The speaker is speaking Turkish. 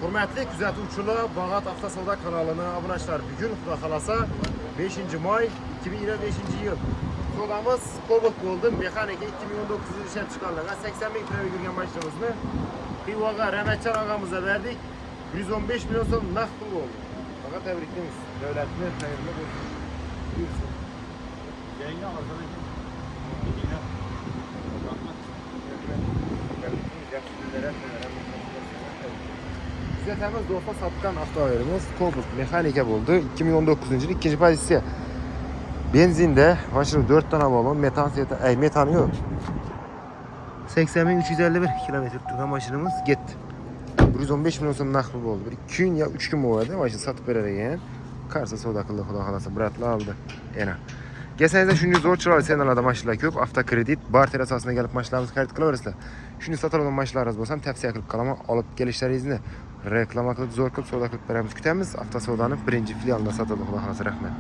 Hürmetli kuzatuvchilar, Bağat Avtosavdo kanalına abunachlar. Bugün Xudo xolasa 5 may 2025 yıl. Sodamız Cobalt bo'ldi. Mexanika 2019 yılı ishlab chiqarilgan 80 ming kiloga yurgan mashinamizni Xivaga Ramatjon og'amizga berdik. 115 milyon so'm naqd pul bo'ldi. Faqat tabriklaymiz. Davlatni xayrli bo'lsin. Buyursin. Yayınla arkadaşlar. Düzeltemiz do'stlar satgan avtomobilimiz Cobalt mexanika bo'ldi. 2019 yil 2-chi pozitsiya. Benzinde başına 4 tane balon, metanı yok. 80.351 kilometre turgan maşinimiz gitti. 115 milyon so'm naqd bo'ldi. 2 kun ya 3 kun bo'ladi, mashina sotib beradigan. Qarsa savdo qildi, xudo xolasa, biratlar oldi. Yana. Gelsangizlar shunday zo'r chiroyli senalarda mashinalar ko'p, avtokredit, barter asosida kelib mashinalarimizni xarid qilaverasizlar. Shunday sotadigan mashinalaringiz bo'lsa ham tavsiya qilib qolaman, olib kelishlaringizni reklama qilib, zo'r qilib savdo qilib beramiz. Kutamiz. Avtosavdoning birinchi filialida sotiladi, xudo xolasa, rahmat.